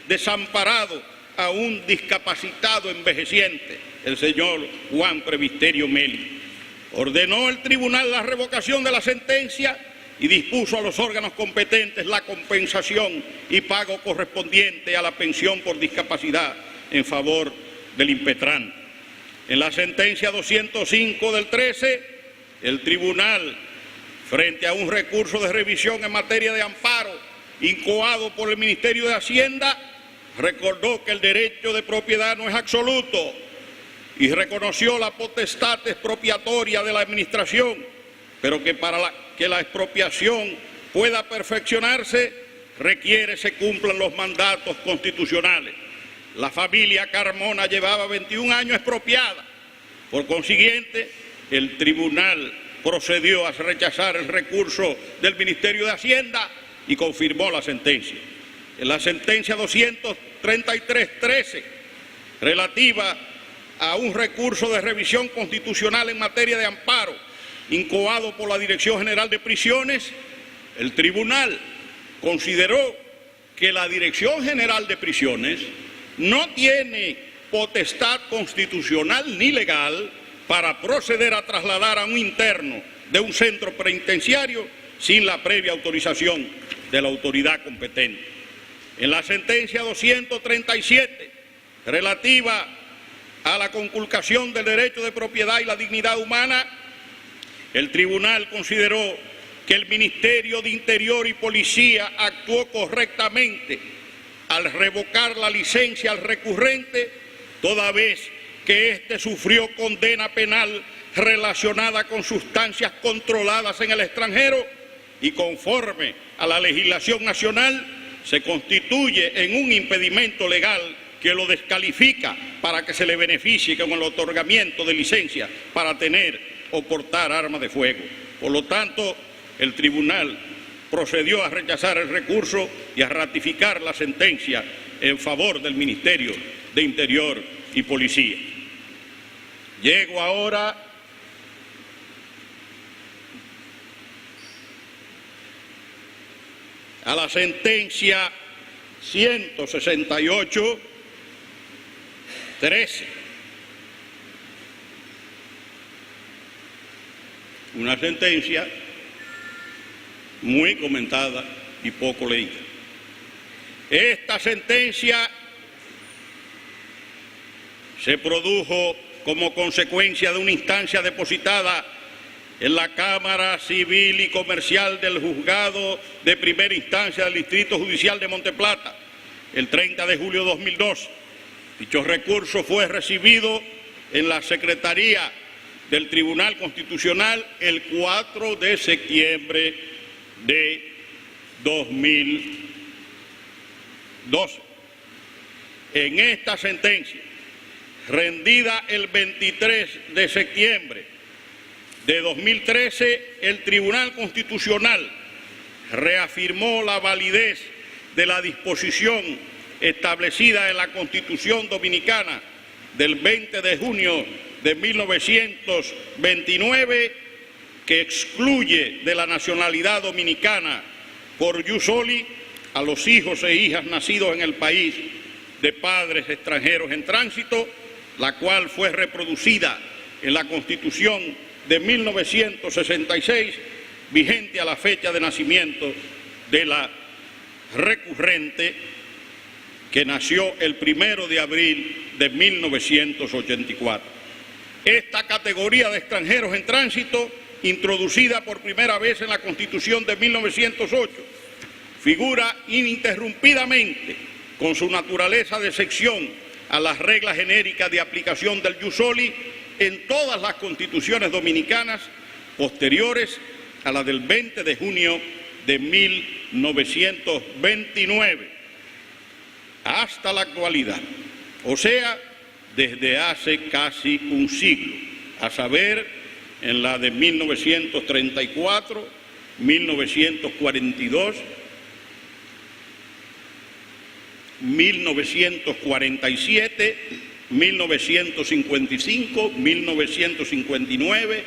desamparado a un discapacitado envejeciente, el señor Juan Presbiterio Meli. Ordenó el tribunal la revocación de la sentencia y dispuso a los órganos competentes la compensación y pago correspondiente a la pensión por discapacidad en favor del impetrante. En la sentencia 205 del 13, el tribunal, frente a un recurso de revisión en materia de amparo incoado por el Ministerio de Hacienda, recordó que el derecho de propiedad no es absoluto y reconoció la potestad expropiatoria de la administración, pero que para que la expropiación pueda perfeccionarse requiere se cumplan los mandatos constitucionales. La familia Carmona llevaba 21 años expropiada. Por consiguiente, el tribunal procedió a rechazar el recurso del Ministerio de Hacienda y confirmó la sentencia. En la sentencia 233-13, relativa a un recurso de revisión constitucional en materia de amparo incoado por la Dirección General de Prisiones, el tribunal consideró que la Dirección General de Prisiones no tiene potestad constitucional ni legal para proceder a trasladar a un interno de un centro penitenciario sin la previa autorización de la autoridad competente. En la sentencia 237, relativa a la conculcación del derecho de propiedad y la dignidad humana, el tribunal consideró que el Ministerio de Interior y Policía actuó correctamente al revocar la licencia al recurrente, toda vez que éste sufrió condena penal relacionada con sustancias controladas en el extranjero y conforme a la legislación nacional se constituye en un impedimento legal que lo descalifica para que se le beneficie con el otorgamiento de licencia para tener o portar armas de fuego. Por lo tanto, el tribunal procedió a rechazar el recurso y a ratificar la sentencia en favor del Ministerio de Interior y Policía. Llego ahora a la sentencia 168-13. Una sentencia muy comentada y poco leída. Esta sentencia se produjo como consecuencia de una instancia depositada en la Cámara Civil y Comercial del Juzgado de Primera Instancia del Distrito Judicial de Monteplata el 30 de julio de 2002. Dicho recurso fue recibido en la Secretaría del Tribunal Constitucional el 4 de septiembre de 2012. En esta sentencia, rendida el 23 de septiembre de 2013, el Tribunal Constitucional reafirmó la validez de la disposición establecida en la Constitución Dominicana del 20 de junio de 1929, que excluye de la nacionalidad dominicana por jus soli a los hijos e hijas nacidos en el país de padres extranjeros en tránsito, la cual fue reproducida en la Constitución de 1966, vigente a la fecha de nacimiento de la recurrente, que nació el 1 de abril de 1984. Esta categoría de extranjeros en tránsito, introducida por primera vez en la Constitución de 1908, figura ininterrumpidamente con su naturaleza de excepción a las reglas genéricas de aplicación del jus soli en todas las constituciones dominicanas posteriores a la del 20 de junio de 1929 hasta la actualidad, o sea, desde hace casi un siglo, a saber, en la de 1934, 1942, 1947, 1955, 1959,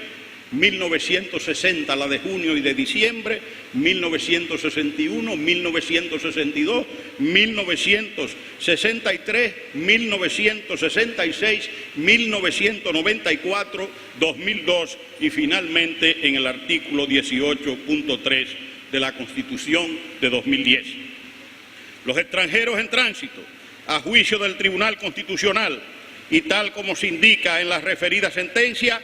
1960, la de junio y de diciembre, 1961, 1962, 1963, 1966, 1994, 2002 y finalmente en el artículo 18.3 de la Constitución de 2010. Los extranjeros en tránsito, a juicio del Tribunal Constitucional y tal como se indica en la referida sentencia,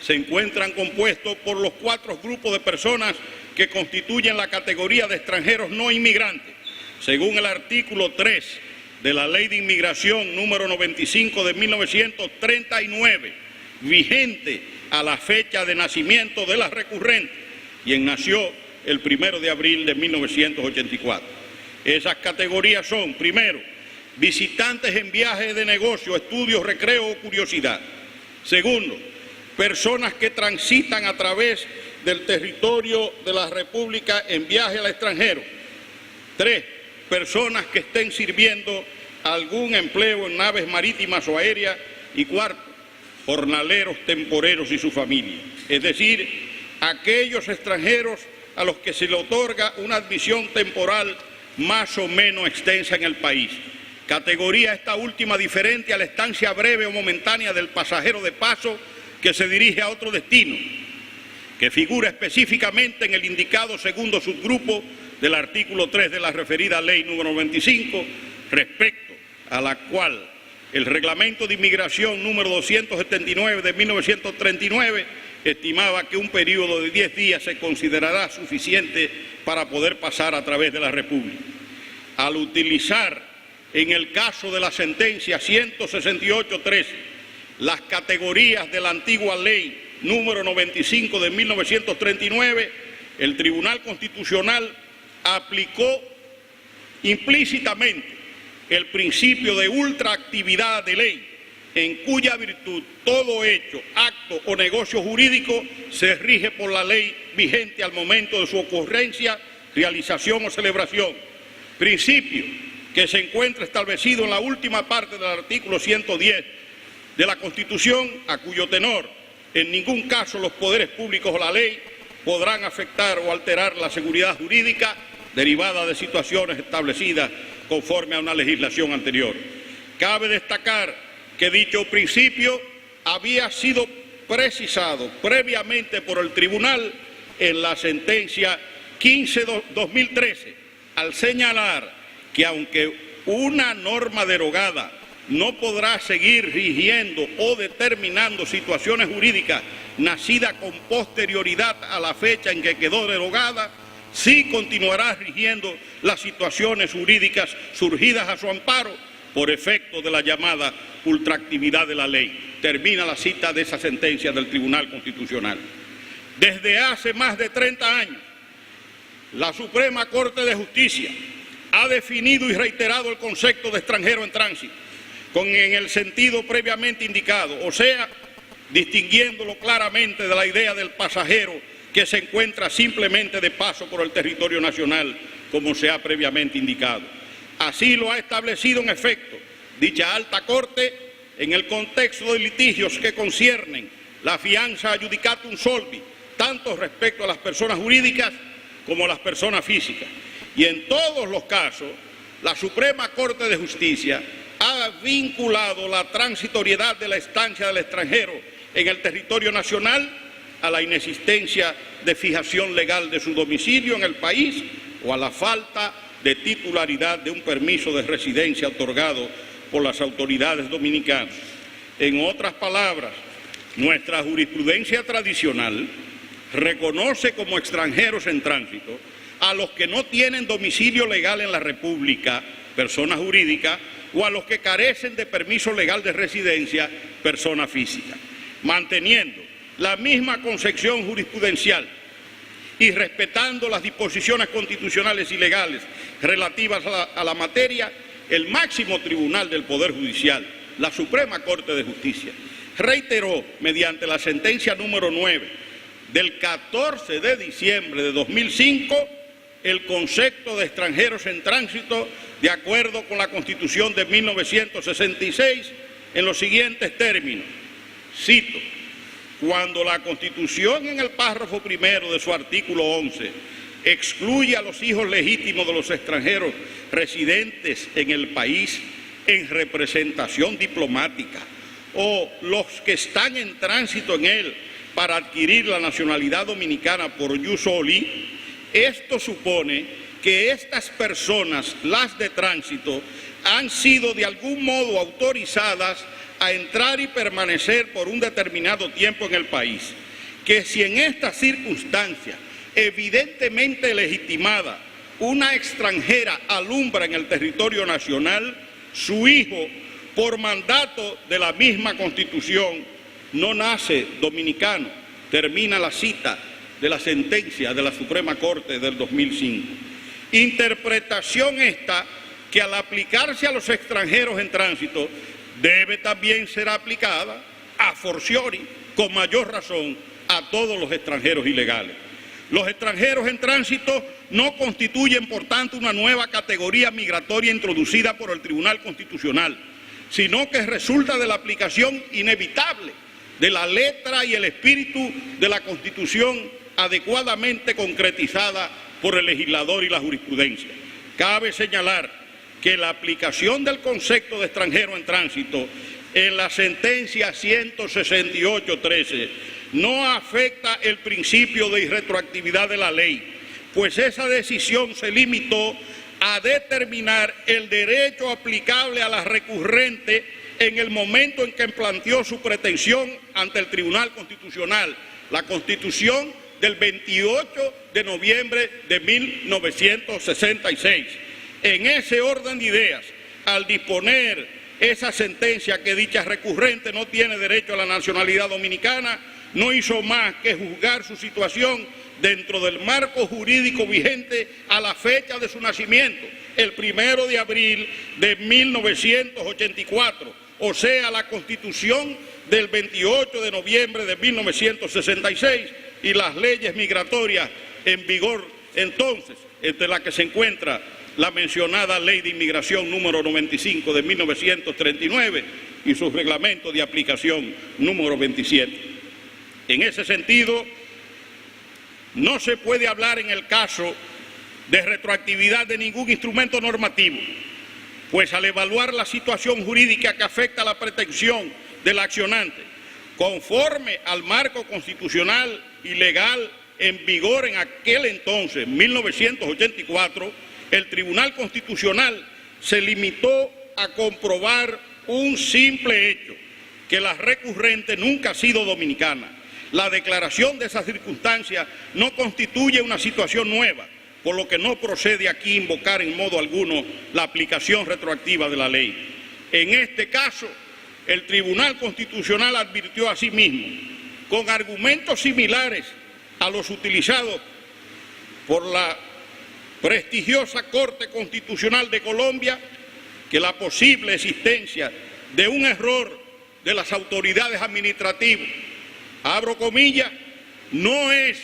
se encuentran compuestos por los 4 grupos de personas que constituyen la categoría de extranjeros no inmigrantes, según el artículo 3 de la Ley de Inmigración número 95 de 1939, vigente a la fecha de nacimiento de la recurrente, quien nació el 1 de abril de 1984. Esas categorías son, primero, visitantes en viaje de negocio, estudios, recreo o curiosidad. Segundo, personas que transitan a través del territorio de la República en viaje al extranjero. 3, personas que estén sirviendo algún empleo en naves marítimas o aéreas. Y 4, jornaleros temporeros y su familia. Es decir, aquellos extranjeros a los que se le otorga una admisión temporal más o menos extensa en el país. Categoría esta última diferente a la estancia breve o momentánea del pasajero de paso que se dirige a otro destino, que figura específicamente en el indicado segundo subgrupo del artículo 3 de la referida ley número 95, respecto a la cual el reglamento de inmigración número 279 de 1939 estimaba que un periodo de 10 días se considerará suficiente para poder pasar a través de la República. Al utilizar en el caso de la sentencia 168.13 las categorías de la antigua ley número 95 de 1939, el Tribunal Constitucional aplicó implícitamente el principio de ultraactividad de ley, en cuya virtud todo hecho, acto o negocio jurídico se rige por la ley vigente al momento de su ocurrencia, realización o celebración. Principio que se encuentra establecido en la última parte del artículo 110 de la Constitución, a cuyo tenor en ningún caso los poderes públicos o la ley podrán afectar o alterar la seguridad jurídica derivada de situaciones establecidas conforme a una legislación anterior. Cabe destacar que dicho principio había sido precisado previamente por el Tribunal en la sentencia 15/2013, al señalar que aunque una norma derogada no podrá seguir rigiendo o determinando situaciones jurídicas nacidas con posterioridad a la fecha en que quedó derogada, sí continuará rigiendo las situaciones jurídicas surgidas a su amparo por efecto de la llamada ultraactividad de la ley. Termina la cita de esa sentencia del Tribunal Constitucional. Desde hace más de 30 años, la Suprema Corte de Justicia ha definido y reiterado el concepto de extranjero en tránsito, en el sentido previamente indicado, o sea, distinguiéndolo claramente de la idea del pasajero que se encuentra simplemente de paso por el territorio nacional, como se ha previamente indicado. Así lo ha establecido en efecto dicha alta corte en el contexto de litigios que conciernen la fianza adjudicatum solvi, tanto respecto a las personas jurídicas como a las personas físicas. Y en todos los casos, la Suprema Corte de Justicia ha vinculado la transitoriedad de la estancia del extranjero en el territorio nacional a la inexistencia de fijación legal de su domicilio en el país o a la falta de titularidad de un permiso de residencia otorgado por las autoridades dominicanas. En otras palabras, nuestra jurisprudencia tradicional reconoce como extranjeros en tránsito a los que no tienen domicilio legal en la República, personas jurídicas, o a los que carecen de permiso legal de residencia, persona física. manteniendo la misma concepción jurisprudencial y respetando las disposiciones constitucionales y legales relativas a la materia, el máximo tribunal del Poder Judicial, la Suprema Corte de Justicia, reiteró mediante la sentencia número 9 del 14 de diciembre de 2005 el concepto de extranjeros en tránsito de acuerdo con la Constitución de 1966 en los siguientes términos. Cito: cuando la Constitución en el párrafo primero de su artículo 11 excluye a los hijos legítimos de los extranjeros residentes en el país en representación diplomática o los que están en tránsito en él para adquirir la nacionalidad dominicana por jus soli, esto supone que estas personas, las de tránsito, han sido de algún modo autorizadas a entrar y permanecer por un determinado tiempo en el país, que si en esta circunstancia evidentemente legitimada una extranjera alumbra en el territorio nacional, su hijo, por mandato de la misma Constitución, no nace dominicano. Termina la cita de la sentencia de la Suprema Corte del 2005. Interpretación esta que al aplicarse a los extranjeros en tránsito debe también ser aplicada a fortiori, con mayor razón, a todos los extranjeros ilegales. Los extranjeros en tránsito no constituyen, por tanto, una nueva categoría migratoria introducida por el Tribunal Constitucional, sino que resulta de la aplicación inevitable de la letra y el espíritu de la Constitución adecuadamente concretizada por el legislador y la jurisprudencia. Cabe señalar que la aplicación del concepto de extranjero en tránsito en la sentencia 168.13 no afecta el principio de irretroactividad de la ley, pues esa decisión se limitó a determinar el derecho aplicable a la recurrente en el momento en que planteó su pretensión ante el Tribunal Constitucional, la Constitución del 28 de noviembre de 1966. En ese orden de ideas, al disponer esa sentencia que dicha recurrente no tiene derecho a la nacionalidad dominicana, no hizo más que juzgar su situación dentro del marco jurídico vigente a la fecha de su nacimiento, el 1 de abril de 1984, o sea, la Constitución del 28 de noviembre de 1966 y las leyes migratorias en vigor entonces, entre las que se encuentra la mencionada Ley de Inmigración número 95 de 1939 y su reglamento de aplicación número 27. En ese sentido, no se puede hablar en el caso de retroactividad de ningún instrumento normativo, pues al evaluar la situación jurídica que afecta a la pretensión del accionante, conforme al marco constitucional y legal en vigor en aquel entonces, 1984, el Tribunal Constitucional se limitó a comprobar un simple hecho, que la recurrente nunca ha sido dominicana. La declaración de esa circunstancia no constituye una situación nueva, por lo que no procede aquí invocar en modo alguno la aplicación retroactiva de la ley. En este caso, el Tribunal Constitucional advirtió asimismo, con argumentos similares a los utilizados por la prestigiosa Corte Constitucional de Colombia, que la posible existencia de un error de las autoridades administrativas, abro comillas, no es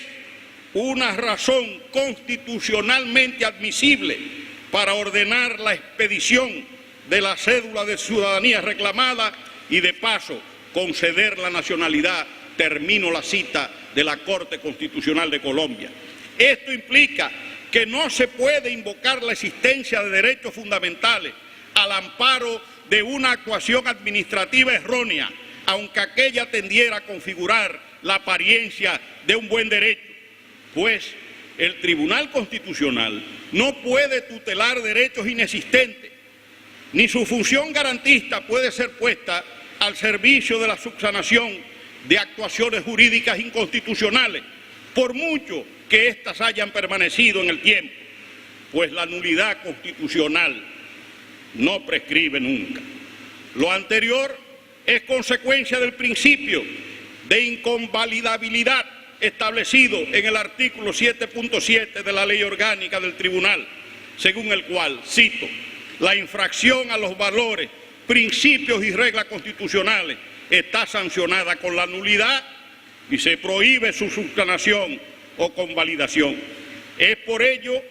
una razón constitucionalmente admisible para ordenar la expedición de la cédula de ciudadanía reclamada y de paso conceder la nacionalidad, termino la cita de la Corte Constitucional de Colombia. Esto implica que no se puede invocar la existencia de derechos fundamentales al amparo de una actuación administrativa errónea, aunque aquella tendiera a configurar la apariencia de un buen derecho, pues el Tribunal Constitucional no puede tutelar derechos inexistentes, ni su función garantista puede ser puesta al servicio de la subsanación de actuaciones jurídicas inconstitucionales, por mucho que éstas hayan permanecido en el tiempo, pues la nulidad constitucional no prescribe nunca. Lo anterior es consecuencia del principio de inconvalidabilidad establecido en el artículo 7.7 de la Ley Orgánica del Tribunal, según el cual, cito, la infracción a los valores, principios y reglas constitucionales está sancionada con la nulidad y se prohíbe su subsanación o convalidación. Es por ello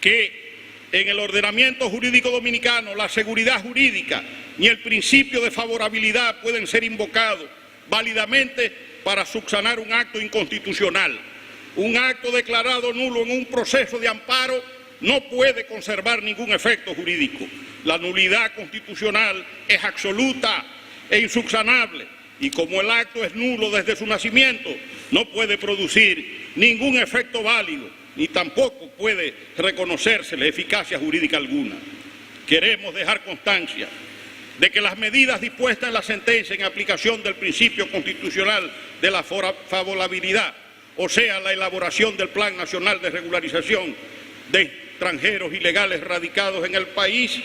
que en el ordenamiento jurídico dominicano la seguridad jurídica ni el principio de favorabilidad pueden ser invocados válidamente para subsanar un acto inconstitucional. Un acto declarado nulo en un proceso de amparo no puede conservar ningún efecto jurídico. La nulidad constitucional es absoluta e insubsanable y como el acto es nulo desde su nacimiento, no puede producir ningún efecto válido ni tampoco puede reconocersele eficacia jurídica alguna. Queremos dejar constancia de que las medidas dispuestas en la sentencia en aplicación del principio constitucional de la favorabilidad, o sea, la elaboración del Plan Nacional de Regularización de Extranjeros Ilegales Radicados en el país,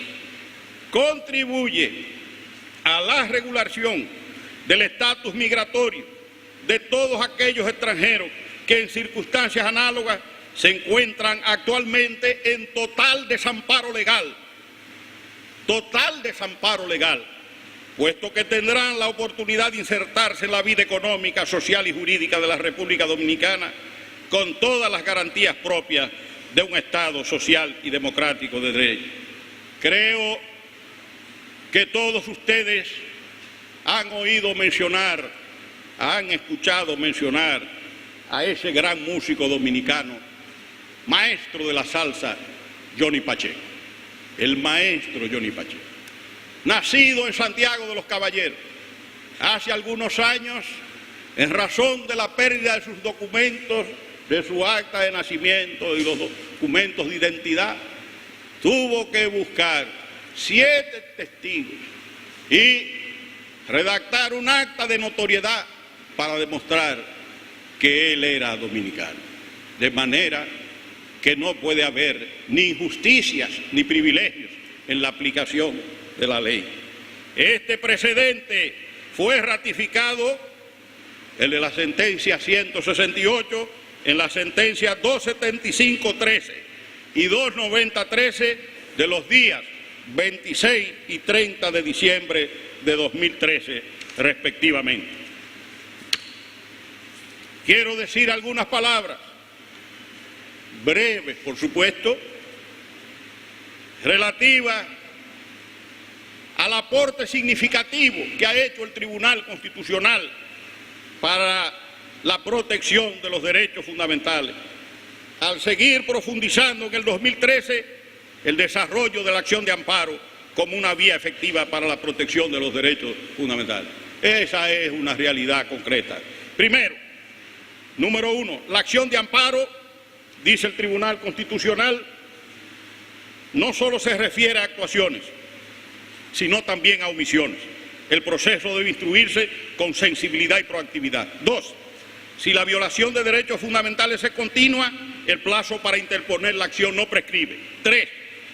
contribuye a la regulación del estatus migratorio de todos aquellos extranjeros que en circunstancias análogas se encuentran actualmente en total desamparo legal, puesto que tendrán la oportunidad de insertarse en la vida económica, social y jurídica de la República Dominicana con todas las garantías propias de un Estado social y democrático de derecho. Creo que todos ustedes han oído mencionar, han escuchado mencionar a ese gran músico dominicano, maestro de la salsa, Johnny Pacheco, el maestro Johnny Pacheco, nacido en Santiago de los Caballeros. Hace algunos años, en razón de la pérdida de sus documentos, de su acta de nacimiento y los documentos de identidad, tuvo que buscar 7 testigos y redactar un acta de notoriedad para demostrar que él era dominicano. De manera que no puede haber ni injusticias ni privilegios en la aplicación de la ley. Este precedente fue ratificado en la sentencia 168, en la sentencia 275-13 y 290-13 de los días 26 y 30 de diciembre de 2013, respectivamente. Quiero decir algunas palabras, breves, por supuesto, relativas al aporte significativo que ha hecho el Tribunal Constitucional para la protección de los derechos fundamentales, al seguir profundizando en el 2013 el desarrollo de la acción de amparo como una vía efectiva para la protección de los derechos fundamentales. Esa es una realidad concreta. Primero, número 1, la acción de amparo, dice el Tribunal Constitucional, no solo se refiere a actuaciones, sino también a omisiones. El proceso debe instruirse con sensibilidad y proactividad. 2, si la violación de derechos fundamentales es continua, el plazo para interponer la acción no prescribe. 3,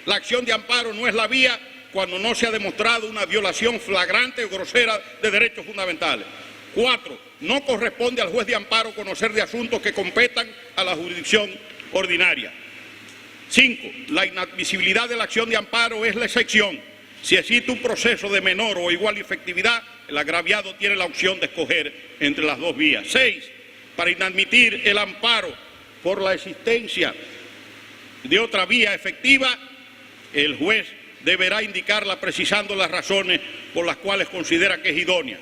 la acción de amparo no es la vía cuando no se ha demostrado una violación flagrante o grosera de derechos fundamentales. 4, no corresponde al juez de amparo conocer de asuntos que competan a la jurisdicción ordinaria. 5, la inadmisibilidad de la acción de amparo es la excepción. Si existe un proceso de menor o igual efectividad, el agraviado tiene la opción de escoger entre las dos vías. 6, para inadmitir el amparo por la existencia de otra vía efectiva, el juez deberá indicarla precisando las razones por las cuales considera que es idónea.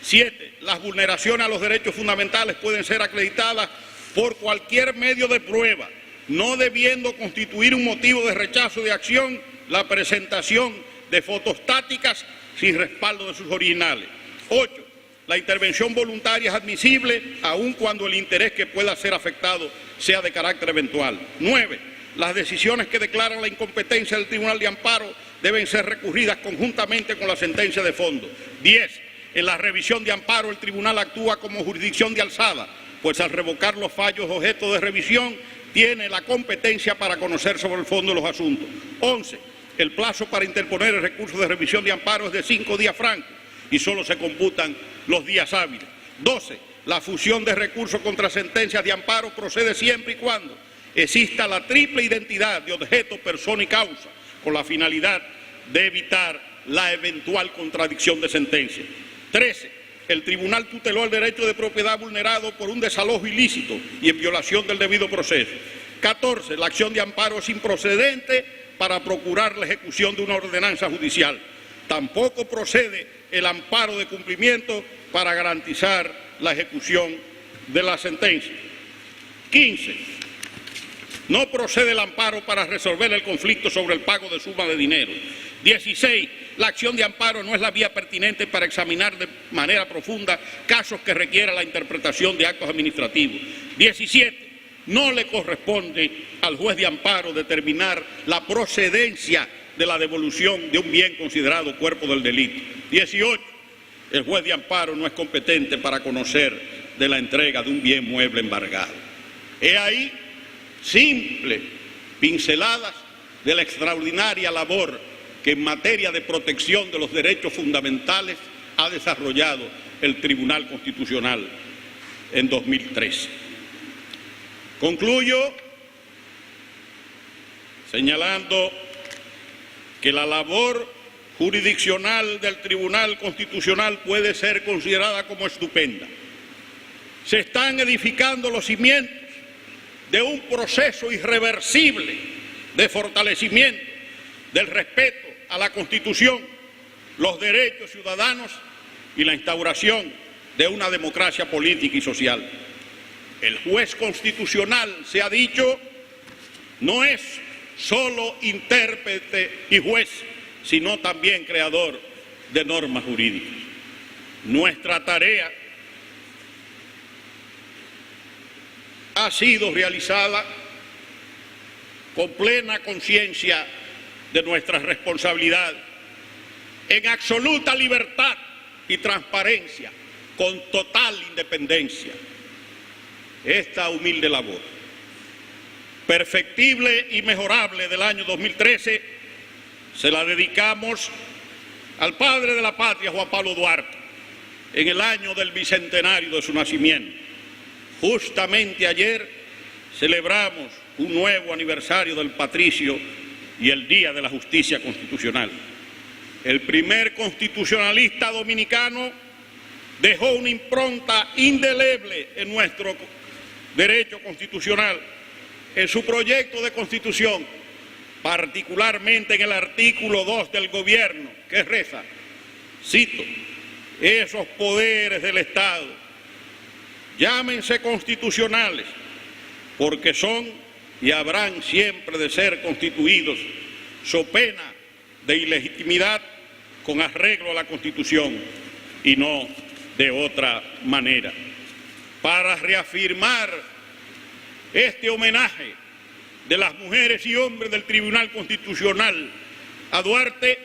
7, las vulneraciones a los derechos fundamentales pueden ser acreditadas por cualquier medio de prueba, no debiendo constituir un motivo de rechazo de acción la presentación de fotostáticas sin respaldo de sus originales. 8, la intervención voluntaria es admisible aun cuando el interés que pueda ser afectado sea de carácter eventual. 9, las decisiones que declaran la incompetencia del Tribunal de Amparo deben ser recurridas conjuntamente con la sentencia de fondo. 10, en la revisión de amparo el Tribunal actúa como jurisdicción de alzada, pues al revocar los fallos objeto de revisión tiene la competencia para conocer sobre el fondo de los asuntos. 11, el plazo para interponer el recurso de revisión de amparo es de 5 días francos y solo se computan los días hábiles. 12, la fusión de recursos contra sentencias de amparo procede siempre y cuando exista la triple identidad de objeto, persona y causa, con la finalidad de evitar la eventual contradicción de sentencia. 13. El tribunal tuteló el derecho de propiedad vulnerado por un desalojo ilícito y en violación del debido proceso. 14. La acción de amparo es improcedente para procurar la ejecución de una ordenanza judicial. Tampoco procede el amparo de cumplimiento para garantizar la ejecución de la sentencia. 15. No procede el amparo para resolver el conflicto sobre el pago de suma de dinero. 16. La acción de amparo no es la vía pertinente para examinar de manera profunda casos que requieran la interpretación de actos administrativos. 17. No le corresponde al juez de amparo determinar la procedencia de la devolución de un bien considerado cuerpo del delito. 18. El juez de amparo no es competente para conocer de la entrega de un bien mueble embargado. He ahí simples pinceladas de la extraordinaria labor que en materia de protección de los derechos fundamentales ha desarrollado el Tribunal Constitucional en 2013. Concluyo señalando que la labor jurisdiccional del Tribunal Constitucional puede ser considerada como estupenda. Se están edificando los cimientos de un proceso irreversible de fortalecimiento del respeto a la Constitución, los derechos ciudadanos y la instauración de una democracia política y social. El juez constitucional, se ha dicho, no es solo intérprete y juez, sino también creador de normas jurídicas. Nuestra tarea ha sido realizada con plena conciencia de nuestra responsabilidad, en absoluta libertad y transparencia, con total independencia. Esta humilde labor, perfectible y mejorable del año 2013, se la dedicamos al padre de la patria, Juan Pablo Duarte, en el año del bicentenario de su nacimiento. Justamente ayer celebramos un nuevo aniversario del patricio y el Día de la Justicia Constitucional. El primer constitucionalista dominicano dejó una impronta indeleble en nuestro derecho constitucional, en su proyecto de constitución, particularmente en el artículo 2 del gobierno, que reza, cito, esos poderes del Estado, llámense constitucionales, porque son y habrán siempre de ser constituidos, so pena de ilegitimidad, con arreglo a la Constitución y no de otra manera. Para reafirmar este homenaje de las mujeres y hombres del Tribunal Constitucional a Duarte,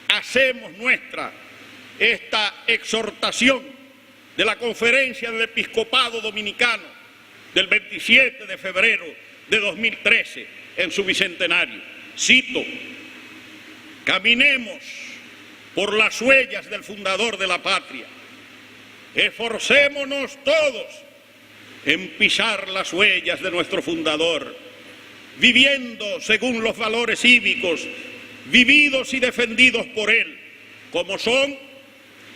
hacemos nuestra esta exhortación de la Conferencia del Episcopado Dominicano del 27 de febrero de 2013 en su bicentenario. Cito, caminemos por las huellas del fundador de la patria, esforcémonos todos en pisar las huellas de nuestro fundador, viviendo según los valores cívicos vividos y defendidos por él, como son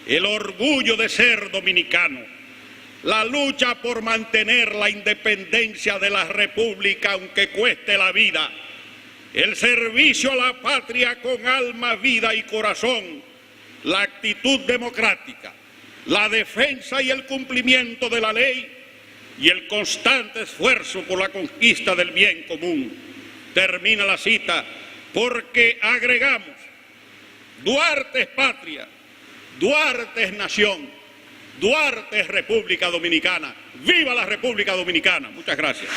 el orgullo de ser dominicano, la lucha por mantener la independencia de la República aunque cueste la vida, el servicio a la patria con alma, vida y corazón, la actitud democrática, la defensa y el cumplimiento de la ley y el constante esfuerzo por la conquista del bien común. Termina la cita porque agregamos, Duarte es patria, Duarte es nación, Duarte es República Dominicana. ¡Viva la República Dominicana! Muchas gracias.